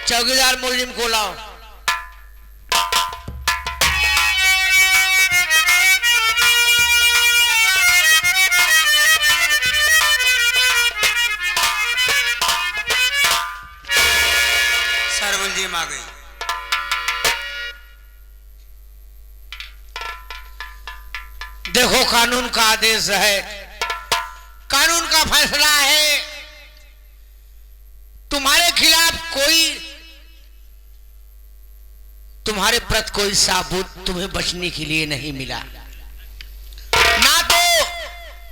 चौकीदार मुलजिम को लाओ। सर मुलजिम आ गई। देखो कानून का आदेश है, कानून का फैसला है, तुम्हारे खिलाफ तुम्हारे प्रति कोई सबूत तुम्हें बचने के लिए नहीं मिला। ना तो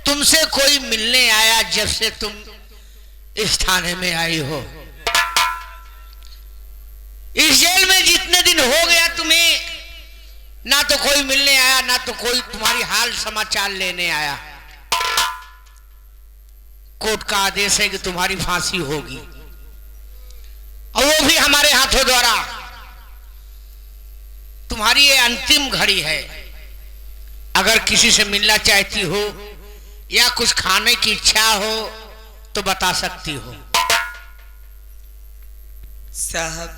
तुमसे कोई मिलने आया जब से तुम इस थाने में आई हो। इस जेल में जितने दिन हो गया तुम्हें, ना तो कोई मिलने आया, ना तो कोई तुम्हारी हाल समाचार लेने आया। कोर्ट का आदेश है कि तुम्हारी फांसी होगी, और वो भी हमारे हाथों द्वारा। तुम्हारी ये अंतिम घड़ी है। अगर किसी से मिलना चाहती हो या कुछ खाने की इच्छा हो तो बता सकती हो। साहब,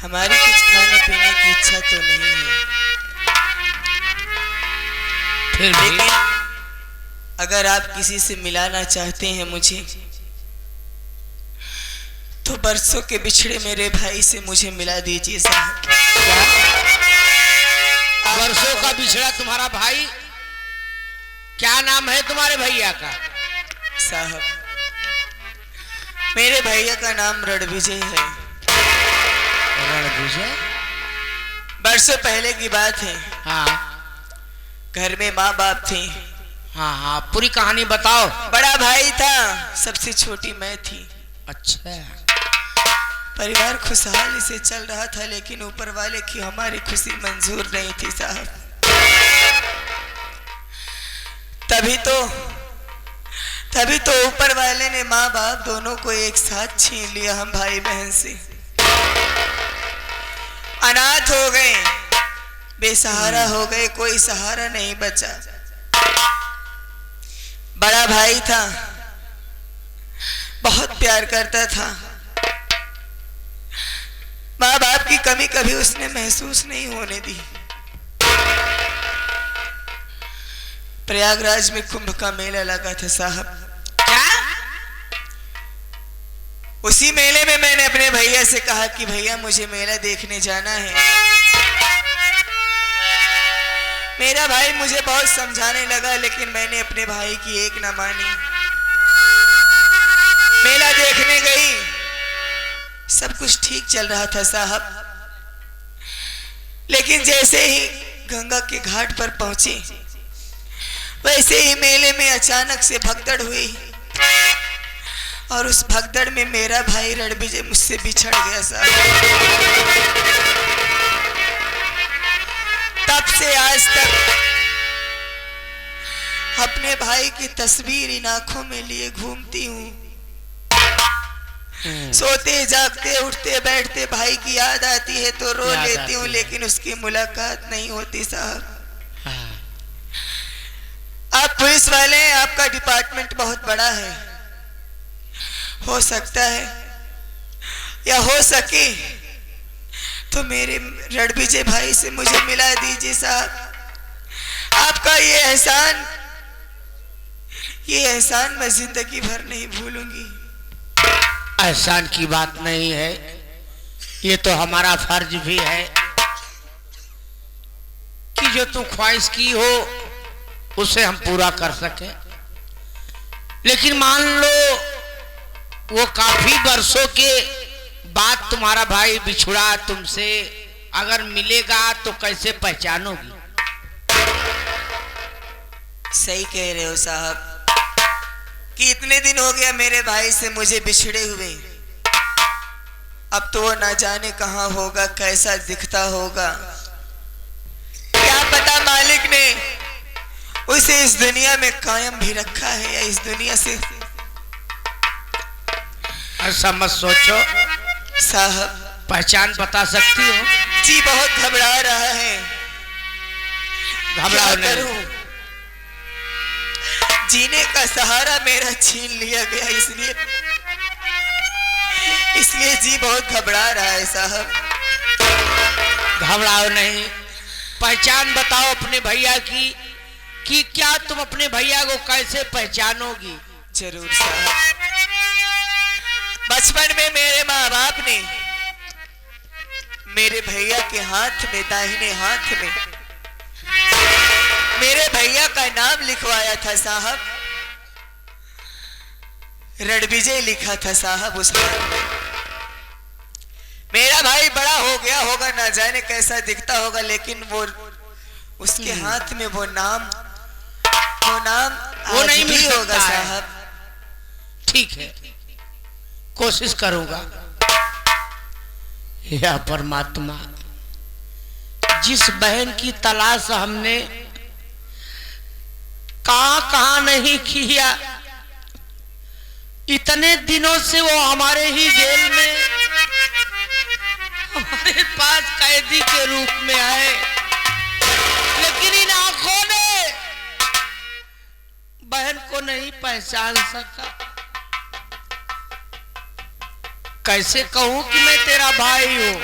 हमारी कुछ खाने पीने की इच्छा तो नहीं है, फिर भी लेकिन अगर आप किसी से मिलाना चाहते हैं मुझे, तो बरसों के बिछड़े मेरे भाई से मुझे मिला दीजिए साहब। वर्षों का बिछड़ा तुम्हारा भाई? क्या नाम है तुम्हारे भैया का? साहब, मेरे भैया का नाम रणविजय है। रणविजय? बरसों पहले की बात है। हाँ घर में माँ बाप थे। हाँ हाँ, पूरी कहानी बताओ। बड़ा भाई था, सबसे छोटी मैं थी। अच्छा, परिवार खुशहाली से चल रहा था, लेकिन ऊपर वाले की हमारी खुशी मंजूर नहीं थी साहब। तभी तो ऊपर वाले ने माँ बाप दोनों को एक साथ छीन लिया। हम भाई बहन से अनाथ हो गए, बेसहारा हो गए, कोई सहारा नहीं बचा। बड़ा भाई था, बहुत प्यार करता था। माँ बाप की कमी कभी उसने महसूस नहीं होने दी। प्रयागराज में कुंभ का मेला लगा था साहब। क्या? उसी मेले में मैंने अपने भैया से कहा कि भैया मुझे मेला देखने जाना है। मेरा भाई मुझे बहुत समझाने लगा, लेकिन मैंने अपने भाई की एक न मानी। मेला देखने गई, सब कुछ ठीक चल रहा था साहब, लेकिन जैसे ही गंगा के घाट पर पहुंचे, वैसे ही मेले में अचानक से भगदड़ हुई, और उस भगदड़ में मेरा भाई रणविजय मुझसे बिछड़ गया साहब। तब से आज तक अपने भाई की तस्वीर इन आंखों में लिए घूमती हूँ। सोते जागते उठते बैठते भाई की याद आती है तो रो लेती हूँ, लेकिन उसकी मुलाकात नहीं होती साहब। आप पुलिस वाले हैं, आपका डिपार्टमेंट बहुत बड़ा है, हो सकता है या हो सके तो मेरे रणविजय भाई से मुझे मिला दीजिए साहब। आपका ये एहसान मैं जिंदगी भर नहीं भूलूंगी। एहसान की बात नहीं है, ये तो हमारा फर्ज भी है कि जो तुम ख्वाहिश की हो उसे हम पूरा कर सके। लेकिन मान लो वो काफी वर्षों के बाद तुम्हारा भाई बिछुड़ा तुमसे, अगर मिलेगा तो कैसे पहचानोगी? सही कह रहे हो साहब कि इतने दिन हो गया मेरे भाई से मुझे बिछड़े हुए। अब तो वो ना जाने कहाँ होगा, कैसा दिखता होगा, क्या पता मालिक ने उसे इस दुनिया में कायम भी रखा है या इस दुनिया से। ऐसा मत सोचो साहब, पहचान बता सकती हो? जी बहुत घबरा रहा है। घबराओ क्या नहीं। करूं? जीने का सहारा मेरा छीन लिया गया, इसलिए जी बहुत घबरा रहा है साहब। घबराओ नहीं, पहचान बताओ अपने भैया की कि क्या तुम अपने भैया को कैसे पहचानोगी? जरूर साहब। बचपन में मेरे माँ बाप ने मेरे भैया के हाथ में, दाहिने हाथ में मेरे भैया का नाम लिखवाया था साहब। रणविजय लिखा था साहब उस हाथ में। मेरा भाई बड़ा हो गया होगा, ना जाने कैसा दिखता होगा, लेकिन वो उसके हाथ में वो नाम वो नहीं मिल होगा सकता है। साहब। ठीक है, कोशिश करूंगा। या परमात्मा, जिस बहन की तलाश हमने कहां नहीं किया, इतने दिनों से वो हमारे ही जेल में हमारे पास कैदी के रूप में आए, लेकिन इन आंखों ने बहन को नहीं पहचान सका। कैसे कहूं कि मैं तेरा भाई हूं?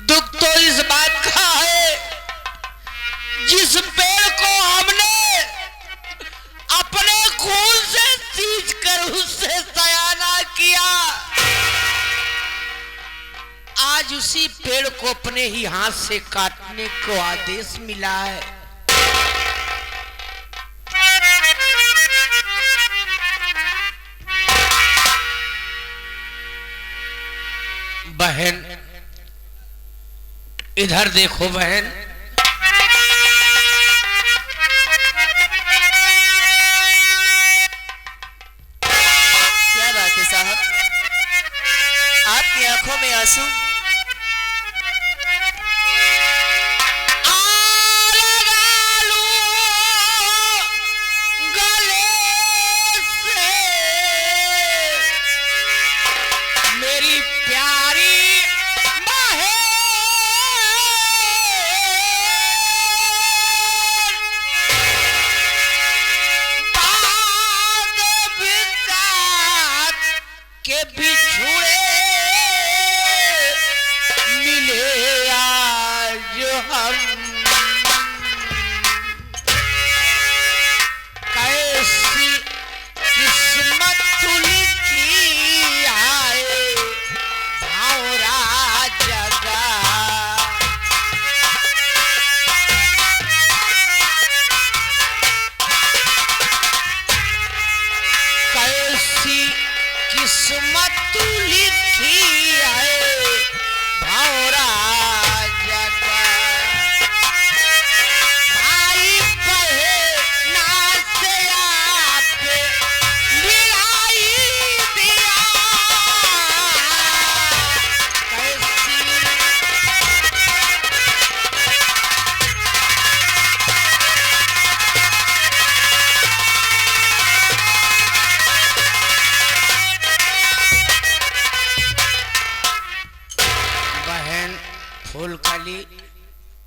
दुख तो इस बात का है, जिस पेड़ को हमने अपने खून से सींच कर उससे सयाना किया, आज उसी पेड़ को अपने ही हाथ से काटने को आदेश मिला है। बहन, इधर देखो बहन। क्या बात है साहब, आपकी आंखों में आंसू?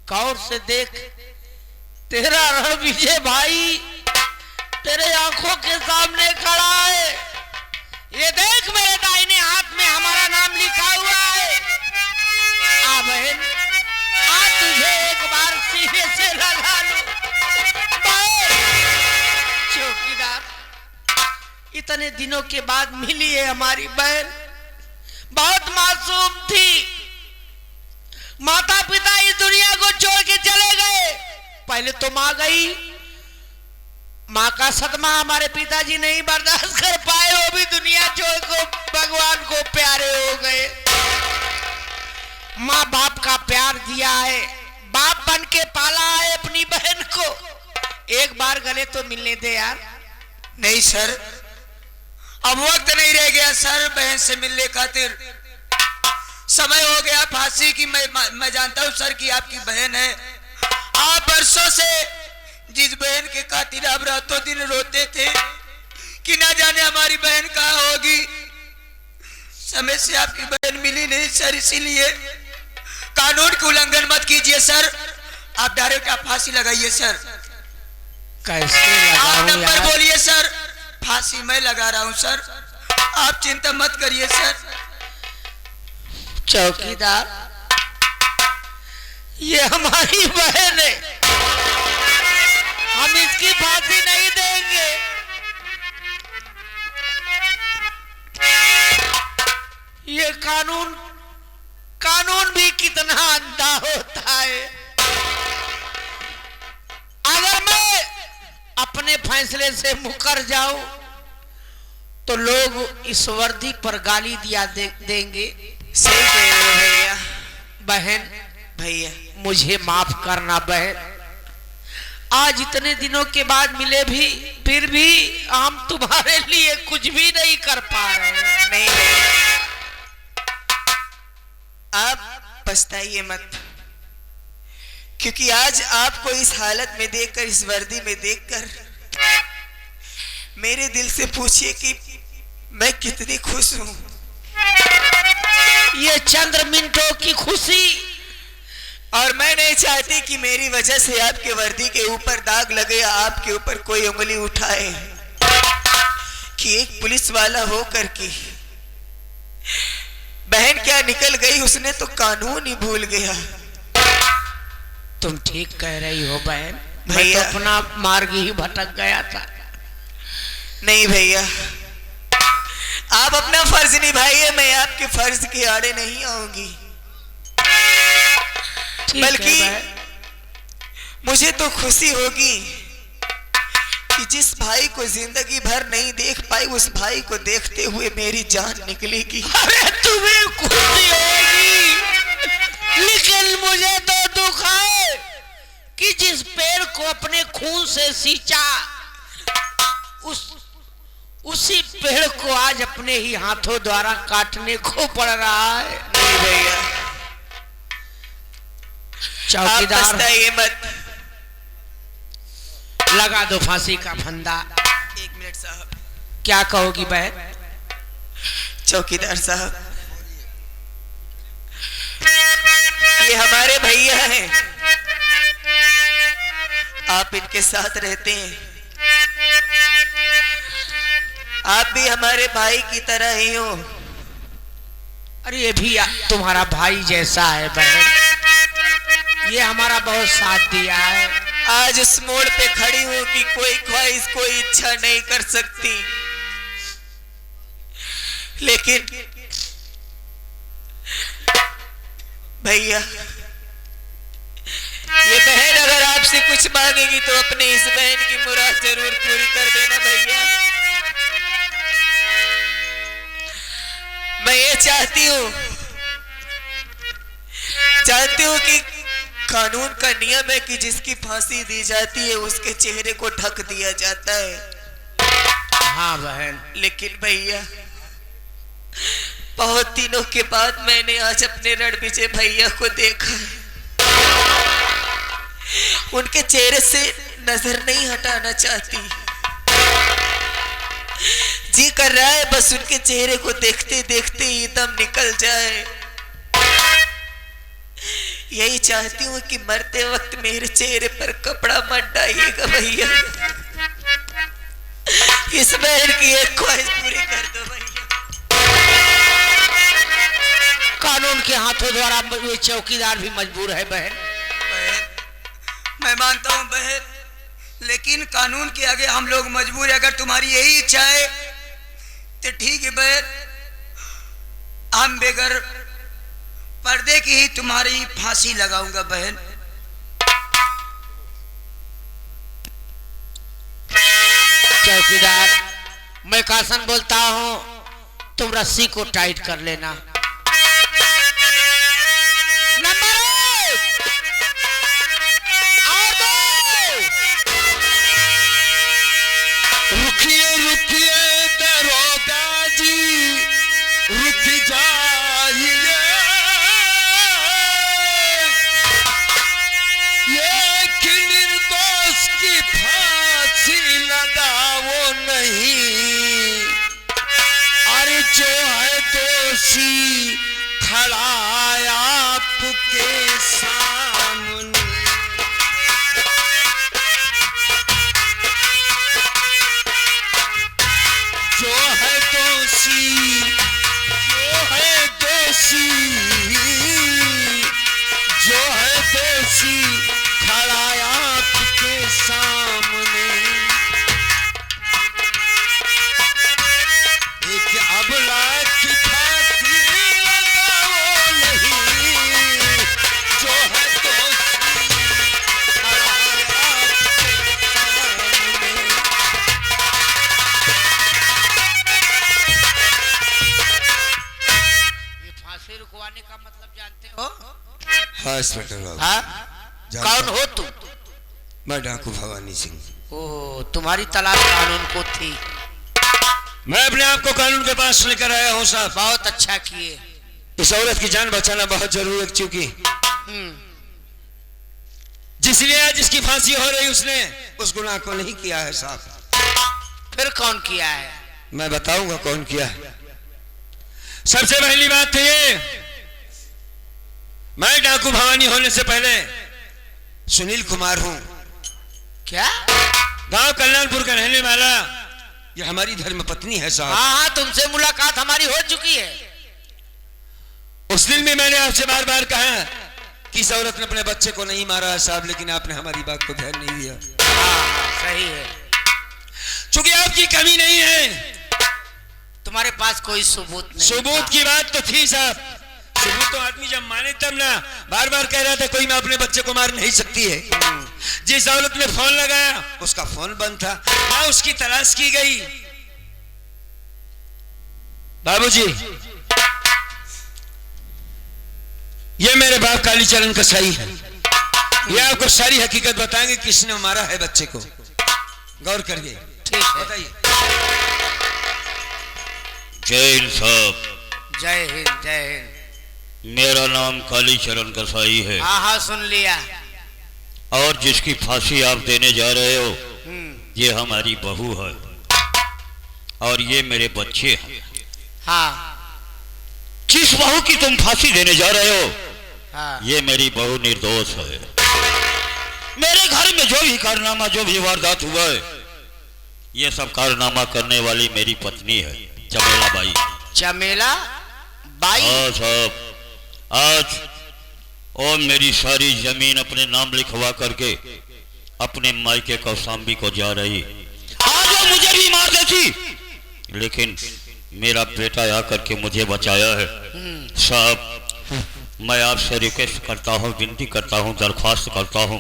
गौर से देख, तेरा रणविजय भाई तेरे आंखों के सामने खड़ा है। ये देख, मेरे दाहिने हाथ में हमारा नाम लिखा हुआ है। आ बहन, आ तुझे एक बार सीने से लगा लूं। चौकीदार, इतने दिनों के बाद मिली है हमारी बहन। बहुत मासूम थी, माता पिता इस दुनिया को छोड़ के चले गए। पहले तो माँ गई, माँ का सदमा हमारे पिताजी नहीं बर्दाश्त कर पाए, वो भी दुनिया छोड़ को भगवान को प्यारे हो गए। माँ बाप का प्यार दिया है, बाप बन के पाला है अपनी बहन को। एक बार गले तो मिलने दे यार। नहीं सर, अब वक्त नहीं रह गया सर बहन से मिलने खातिर। समय हो गया फांसी की। मैं जानता हूं सर कि आपकी बहन है। आप बरसों से जिस बहन के खातिर आप रातों दिन रोते थे कि ना जाने हमारी बहन कहाँ होगी, समय से आपकी बहन मिली नहीं सर। इसीलिए कानून का उल्लंघन मत कीजिए सर, आप डायरेक्ट आप फांसी लगाइए सर। कैसे आप नंबर बोलिए सर, फांसी मैं लगा रहा हूं सर। आप चिंता मत करिए सर। चौकीदार, ये हमारी बहन है, हम इसकी फांसी नहीं देंगे। ये कानून भी कितना अंधा होता है। अगर मैं अपने फैसले से मुकर जाऊं तो लोग इस वर्दी पर गाली दिया देंगे। सही कह रहे हो भैया। बहन, भैया मुझे माफ करना बहन। आज इतने दिनों के बाद मिले भी, फिर भी हम तुम्हारे लिए कुछ भी नहीं कर पा रहे हैं। नहीं भैया, आप पछताइए मत, क्योंकि आज आपको इस हालत में देखकर, इस वर्दी में देखकर मेरे दिल से पूछिए कि मैं कितनी खुश हूं। ये चंद्र मिनटों की खुशी, और मैं नहीं चाहती कि मेरी वजह से आपके वर्दी के ऊपर दाग लगे या आपके ऊपर कोई उंगली उठाए, कि एक पुलिस वाला हो करके बहन क्या निकल गई, उसने तो कानून ही भूल गया। तुम ठीक कह रही हो बहन, मैं तो भैया, अपना मार्ग ही भटक गया था। नहीं भैया, आप अपना फर्ज निभाइए, मैं आपके फर्ज के आड़े नहीं आऊंगी। बल्कि मुझे तो खुशी होगी कि जिस भाई को जिंदगी भर नहीं देख पाई, उस भाई को देखते हुए मेरी जान निकलेगी। अरे तुम्हें खुशी होगी, लेकिन मुझे तो दुख है कि जिस पेड़ को अपने खून से सींचा, उसी पेड़ को आज अपने ही हाथों द्वारा काटने को पड़ रहा है। नहीं भैया, चौकीदार, आप पछताइए मत, लगा दो फांसी का फंदा। एक मिनट साहब। क्या कहोगी बहन? चौकीदार साहब, ये हमारे भैया हैं, आप इनके साथ रहते हैं, आप भी हमारे भाई की तरह ही हो। अरे ये भी तुम्हारा भाई जैसा है बहन, ये हमारा बहुत साथ दिया है। आज उस मोड़ पे खड़ी हूं कि कोई ख्वाहिश, कोई इच्छा नहीं कर सकती, लेकिन भैया, ये बहन अगर आपसे कुछ मांगेगी तो अपने इस बहन की मुराद जरूर पूरी कर देना भैया। मैं ये जानती हूँ कि कानून का नियम है कि जिसकी फांसी दी जाती है उसके चेहरे को ढक दिया जाता है। हाँ बहन, लेकिन भैया, बहुत दिनों के बाद मैंने आज अपने रणविजय भैया को देखा है। उनके चेहरे से नजर नहीं हटाना चाहती, जी कर रहा है बस उनके चेहरे को देखते देखते ही दम निकल जाए। यही चाहती हूँ कि मरते वक्त मेरे चेहरे पर कपड़ा मत डालिएगा भैया। इस बहन की एक ख्वाहिश पूरी कर दो भैया। कानून के हाथों द्वारा ये चौकीदार भी मजबूर है बहन। मैं मानता हूं बहन, लेकिन कानून के आगे हम लोग मजबूर है। अगर तुम्हारी यही इच्छा है तो ठीक है बहन, हम बेगर पर्दे की ही तुम्हारी फांसी लगाऊंगा बहन। चौकीदार, मैं कासन बोलता हूँ, तुम रस्सी को टाइट कर लेना। रुकिए रुकिए दरोगा जी, रुक जाइए, ये कि निर्दोष की फांसी लगाओ नहीं, अरे जो है दोषी खड़ा आपके सामने। जो है तो दोषी जो है दोषी जो है दोषी खड़ा आपके सामने एक अबला की फांसी लगाओ नहीं जो है दोषी खड़ा आपके सामने। ये फांसी रुकवाने का मतलब जानते हो? हाँ इंस्पेक्टर बाबू, हाँ? जानता कौन हो तुम? मैं डाकू भवानी सिंह। ओह, तुम्हारी तलाश कानून को थी। मैं अपने आप को कानून के पास लेकर आया हूँ साहब। बहुत अच्छा किए। इस औरत की जान बचाना बहुत जरूरी है, क्योंकि जिस लिए आज जिसकी फांसी हो रही उसने उस गुनाह को नहीं किया है साहब। फिर कौन किया है? मैं बताऊंगा कौन किया है। सबसे पहली बात तो ये, मैं डाकू भवानी होने से पहले सुनील कुमार हूं। क्या? गांव कल्याणपुर का रहने वाला। ये हमारी धर्मपत्नी है साहब। हाँ हाँ, तुमसे मुलाकात हमारी हो चुकी है। उस दिन भी मैंने आपसे बार बार कहा कि इस औरत ने अपने बच्चे को नहीं मारा है साहब, लेकिन आपने हमारी बात को ध्यान नहीं दिया। हाँ, सही है। चूंकि आपकी कमी नहीं है, तुम्हारे पास कोई सबूत नहीं सबूत था। की बात तो थी साहब। सबूत तो आदमी जब माने तब ना। बार बार कह रहा था कोई मैं अपने बच्चे को मार नहीं सकती है। जिस औरत ने फोन लगाया उसका फोन बंद था। हाँ, उसकी तलाश की गई। बाबूजी, ये मेरे बाप कालीचरण कसाई है। ये आपको सारी हकीकत बताएंगे किसने मारा है बच्चे को। गौर करिए। ठीक है। बताइए। जय हिंद साहब, जय हिंद, जय हिंद। मेरा नाम कालीचरण कसाई है हाँ हाँ, सुन लिया। और जिसकी फांसी आप देने जा रहे हो ये हमारी बहू है और ये मेरे बच्चे हैं। हाँ जिस बहू की तुम फांसी देने जा रहे हो हाँ। ये मेरी बहू निर्दोष है। मेरे घर में जो भी कारनामा, जो भी वारदात हुआ है, ये सब कारनामा करने वाली मेरी पत्नी है, चमेला बाई। चमेला बाई? हाँ साहब, आज और मेरी सारी जमीन अपने नाम लिखवा करके अपने मायके कौशाम्बी को जा रही। आज वो मुझे भी मार देती, लेकिन मेरा बेटा आकर के मुझे बचाया है। साहब, मैं आपसे रिक्वेस्ट करता हूँ, विनती करता हूँ, दरख्वास्त करता हूँ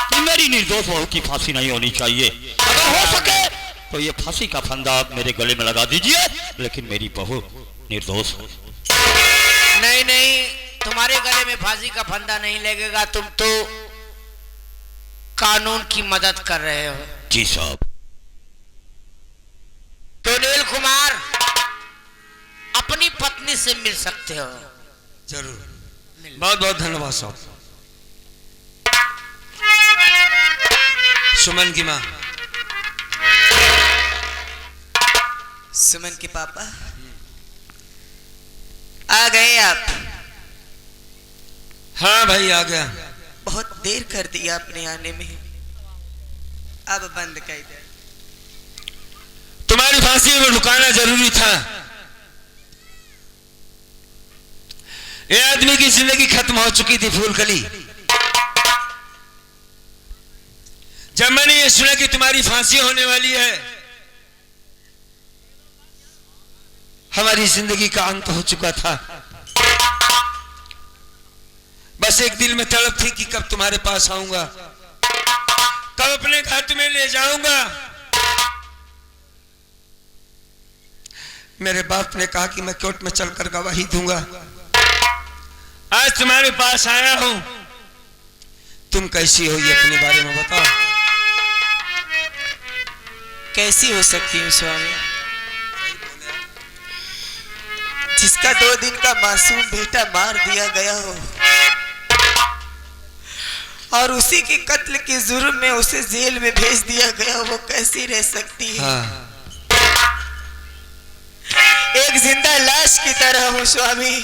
कि मेरी निर्दोष बहू की फांसी नहीं होनी चाहिए। अगर हो सके तो ये फांसी का फंदा आप मेरे गले में लगा दीजिए, लेकिन मेरी बहू निर्दोष है। नहीं नहीं, तुम्हारे गले में फांसी का फंदा नहीं लगेगा। तुम तो कानून की मदद कर रहे हो। जी साहब। सुनील कुमार, अपनी पत्नी से मिल सकते हो। जरूर। बहुत बहुत धन्यवाद साहब। सुमन की माँ। सुमन के पापा आ गए आप? हाँ भाई, आ गया। बहुत देर कर दी आपने आने में। अब बंद कर दे। तुम्हारी फांसी में रुकाना जरूरी था। ये आदमी की जिंदगी खत्म हो चुकी थी, फूलकली। जब मैंने ये सुना कि तुम्हारी फांसी होने वाली है, हमारी जिंदगी का अंत हो चुका था। बस एक दिल में तड़प थी कि कब तुम्हारे पास आऊंगा, कब अपने घर तुम्हें ले जाऊंगा। मेरे बाप ने कहा कि मैं कोर्ट में चलकर गवाही दूंगा। आज तुम्हारे पास आया हूं। तुम कैसी हो ये अपने बारे में बताओ। कैसी हो सकती हूँ स्वामी, जिसका 2 दिन का मासूम बेटा मार दिया गया हो और उसी के कत्ल के जुर्म में उसे जेल में भेज दिया गया, वो कैसी रह सकती है? हाँ। एक जिंदा लाश की तरह हूँ स्वामी।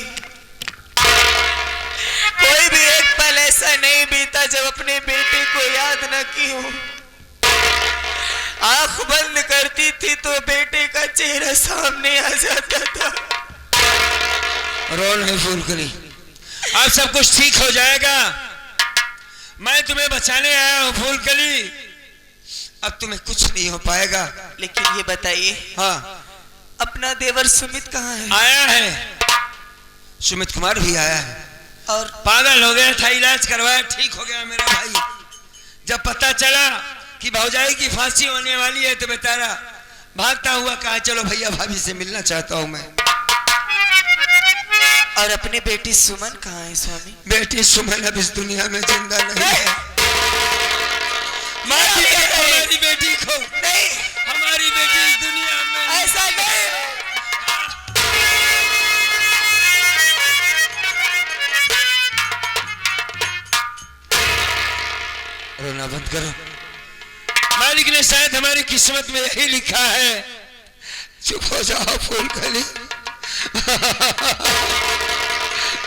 कोई भी एक पल ऐसा नहीं बीता जब अपने बेटे को याद न की हूँ। आंख बंद करती थी तो बेटे का चेहरा सामने सामने आ जाता था। रो नहीं फूलकली, अब सब कुछ ठीक हो जाएगा। मैं तुम्हें बचाने आया हूँ फूलकली, अब तुम्हें कुछ नहीं हो पाएगा। लेकिन ये बताइए, हाँ, अपना देवर सुमित कहाँ है? आया है, सुमित कुमार भी आया है। और पागल हो गया था, इलाज करवाया, ठीक हो गया मेरा भाई। जब पता चला कि भौजाई की फांसी होने वाली है तो बेचारा भागता हुआ कहा चलो भैया भाभी से मिलना चाहता हूं मैं। और अपनी बेटी सुमन कहाँ है स्वामी? बेटी सुमन अब इस दुनिया में जिंदा नहीं है। हमारी बेटी को नहीं, हमारी बेटी इस दुनिया में ऐसा नहीं। रोना बंद करो, मालिक ने शायद हमारी किस्मत में यही लिखा है। चुप हो जाओ फूलकली,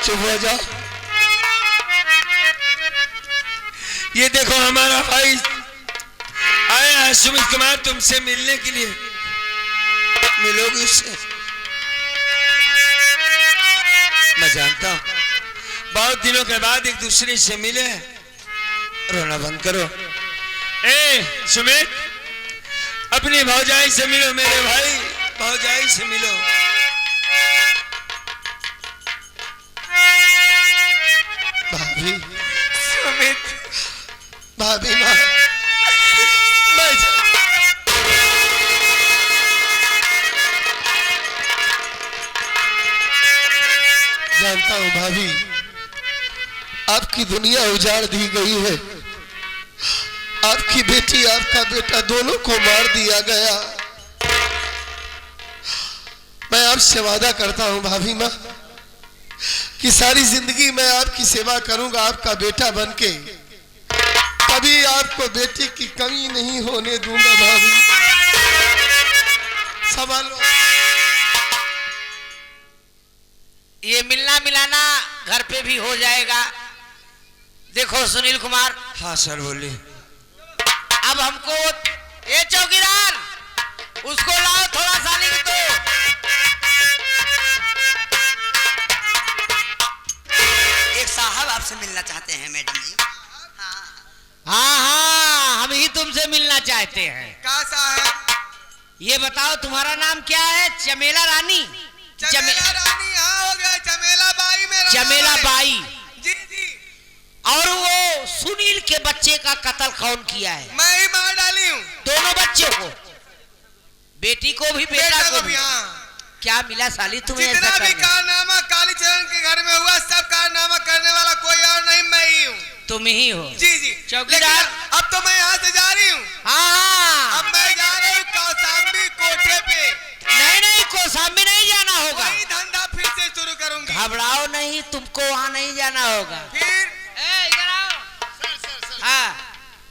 चुप हो जाओ। ये देखो हमारा भाई आया है सुमित कुमार तुमसे मिलने के लिए, मिलोगे उससे? मैं जानता हूं बहुत दिनों के बाद एक दूसरे से मिले। रोना बंद करो। ए सुमित, अपनी भौजाई से मिलो मेरे भाई, भौजाई से मिलो। भाभी, सुमित, भाभी माँ, मैं जानता हूँ भाभी, आपकी दुनिया उजाड़ दी गई है। आपकी बेटी आपका बेटा दोनों को मार दिया गया। मैं आपसे वादा करता हूं भाभी माँ कि सारी जिंदगी मैं आपकी सेवा करूंगा, आपका बेटा बनके। कभी आपको बेटी की कमी नहीं होने दूंगा भाभी। संभालो। ये मिलना मिलाना घर पे भी हो जाएगा। देखो सुनील कुमार, हाँ सर बोलिए। अब हमको ये चौकीदार उसको लाओ थोड़ा सा लिख दो। एक साहब आपसे मिलना चाहते हैं मैडम जी। हाँ हाँ, हम ही तुमसे मिलना चाहते हैं। का साहब? ये बताओ तुम्हारा नाम क्या है? चमेला रानी? चमेला रानी? हाँ हो गया, चमेला बाई मेरा चमेला नाम है। बाई। जी जी। और वो सुनील के बच्चे का कत्ल कौन किया है? मैं ही मार डाली हूँ। दोनों बच्चों को, बेटी को भी बेटा को भी। हाँ। क्या मिला साली तुम्हें जितना ऐसा भी करने? कारनामा कालीचरण के घर में हुआ, सब कारनामा करने वाला कोई और नहीं, मैं ही हूँ। तुम ही हो? जी जी। चौकीदार। लेकिन अब तो मैं यहाँ से जा रही हूँ। हाँ। अब मैं जा रही हूँ कौशाम्बी कोठे पे। नहीं नहीं, कोसाम्बी नहीं जाना होगा। वही धंधा फिर से शुरू करूंगी। घबराओ नहीं, तुमको वहाँ नहीं जाना होगा। फिर इधर आओ। हाँ,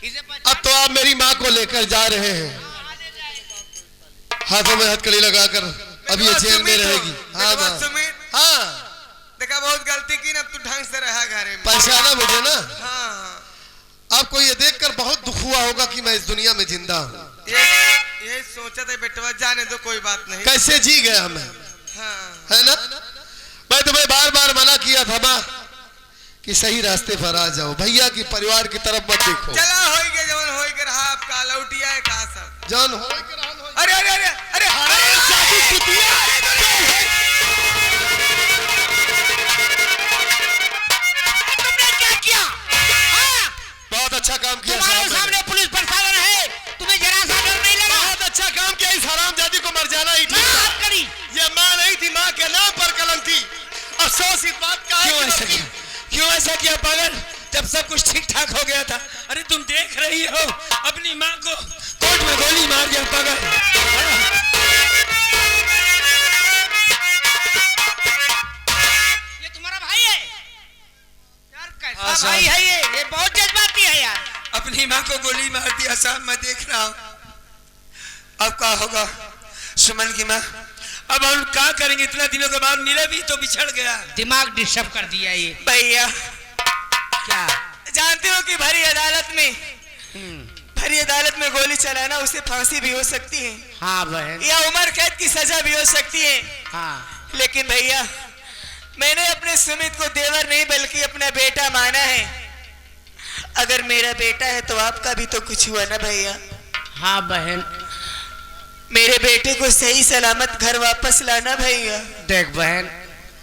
इसे अब तो आप मेरी माँ को लेकर जा रहे हैं, हाथों में हथकड़ी लगाकर। अभी ये जेल में रहेगी। हाँ माँ। सुमित, हाँ, देखा बहुत गलती की ना, अब तू ढंग से रहा घर में। पहचाना मुझे ना? हाँ। आपको ये देखकर बहुत दुख हुआ होगा कि मैं इस दुनिया में जिंदा हूँ। ये सोचा था बेटवा, जाने दो कोई बात नहीं। कैसे जी गया मैं, हाँ। है ना? मैं तुम्हें बार बार मना किया था माँ कि सही रास्ते पर आ जाओ, भैया की परिवार की तरफ मत देखो। चला होई के जवन होई के रहा, आपका लौटिया है कहा सब। जान हो के रहन हो। अरे अरे अरे अरे तुमने क्या किया? हाँ? बहुत अच्छा काम किया तुम्हारे साहब सामने पुलिस प्रशासन है, तुम्हें जरा सा डर नहीं लगा? बहुत अच्छा काम किया। इस हरामजादी को मर जाना ही ठीक हाँ, था। करी। ये माँ नहीं थी, माँ के नाम पर कलंक थी। अफसोस इस बात का है क्यों कि ऐसा किया? क्यों ऐसा किया पागल? जब सब कुछ ठीक ठाक हो गया था। अरे तुम देख रही हो, अपनी माँ को कोर्ट में गोली मार दिया पागल। ये तुम्हारा भाई है यार? कैसा हाँ, साहब। भाई है ये बहुत जज्बाती है यार। अपनी माँ को गोली मार दिया साहब, मैं देख रहा हूँ। अब क्या होगा सुमन की माँ? अब हम क्या करेंगे? इतना दिनों के बाद मिले भी तो बिछड़ गया। दिमाग डिस्टर्ब कर दिया ये। भैया क्या? जानते हो कि भरी अदालत में भरी अदालत में गोली चलाना, उसे फांसी भी हो सकती है हाँ बहन, या उम्र कैद की सजा भी हो सकती है। हाँ लेकिन भैया मैंने अपने सुमित को देवर नहीं बल्कि अपना बेटा माना है। अगर मेरा बेटा है तो आपका भी तो कुछ हुआ ना भैया। हाँ बहन, मेरे बेटे को सही सलामत घर वापस लाना भैया। देख बहन,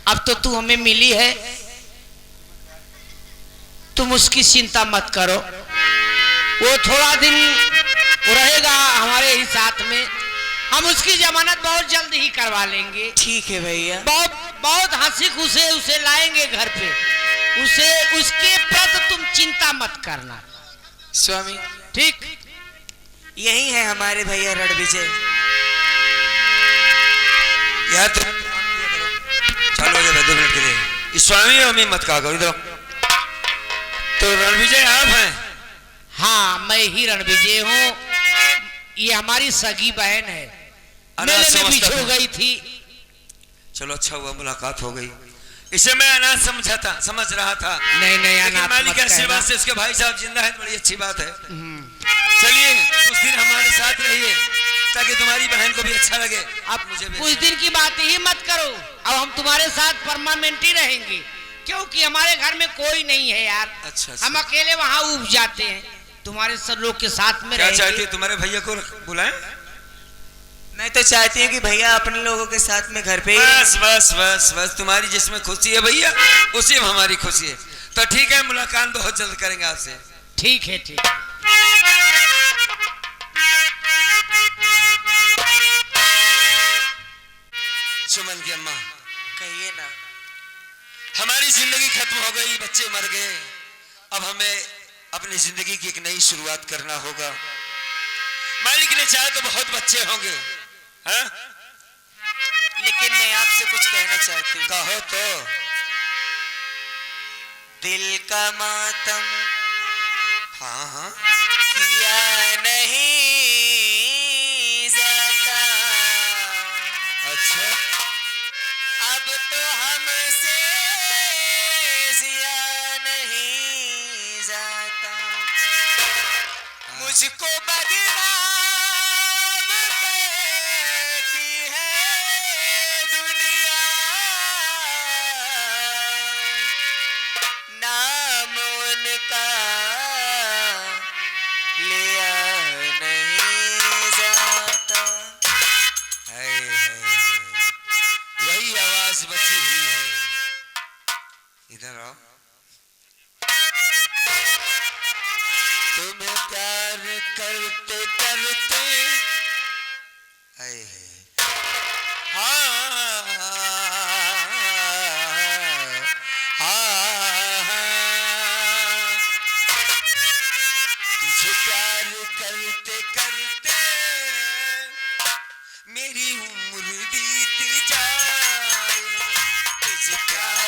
अब तो तू हमें मिली है, तुम उसकी चिंता मत करो। वो थोड़ा दिन रहेगा हमारे ही साथ में, हम उसकी जमानत बहुत जल्द ही करवा लेंगे। ठीक है भैया। बहुत बहुत हंसी खुशी उसे लाएंगे घर पे, उसे उसके प्रति तुम चिंता मत करना स्वामी। ठीक, यही है हमारे भैया रणविजय। यार तुम चालू हो जाए 2 मिनट के लिए। इस स्वामी और मैं मत कहा करो इधर। तो रणविजय आप हैं? हाँ मैं ही रणविजय हूँ, ये हमारी सगी बहन है, मेले में बिछड़ गई थी। चलो अच्छा हुआ मुलाकात हो गई। इसे मैं अनाथ समझ रहा था। नहीं नहीं, लेकिन अनाथ मालिक मत के आशीर्वाद कहना। से उसके भाई साहब जिंदा है, बड़ी अच्छी बात है। चलिए कुछ दिन हमारे साथ रहिए ताकि तुम्हारी बहन को भी अच्छा लगे। अब मुझे भी कुछ दिन की बात ही मत करो, अब हम तुम्हारे साथ परमानेंट ही रहेंगे, क्योंकि हमारे घर में कोई नहीं है यार। अच्छा। हम अकेले वहाँ उब जाते हैं, तुम्हारे सब लोग के साथ में क्या रहेंगे। चाहती है तुम्हारे भैया को बुलाएं? मैं तो चाहती हूँ कि भैया अपने लोगों के साथ में घर पे ही बस बस बस बस, तुम्हारी जिसमें खुशी है भैया उसी में हमारी खुशी है। तो ठीक है, मुलाकात बहुत जल्द करेंगे आपसे। ठीक है ठीक है। सुमन की अम्मा, कहिए ना। हमारी जिंदगी खत्म हो गई, बच्चे मर गए, अब हमें अपनी जिंदगी की एक नई शुरुआत करना होगा। मालिक ने चाहा तो बहुत बच्चे होंगे, हाँ? लेकिन मैं आपसे कुछ कहना चाहती हूँ। कहो तो। दिल का मातम हाँ हाँ, किया नहीं जाता, अच्छा अब तो हमसे जिया नहीं जाता, मुझको बदनाम कहती है दुनिया, नाम उनका लिया नहीं जाता। है। वही आवाज बची हुई है। इधर आओ। तुम्हें प्यार करते करते तुझे प्यार करते करते मेरी उम्र बीत जाए, तुझे प्यार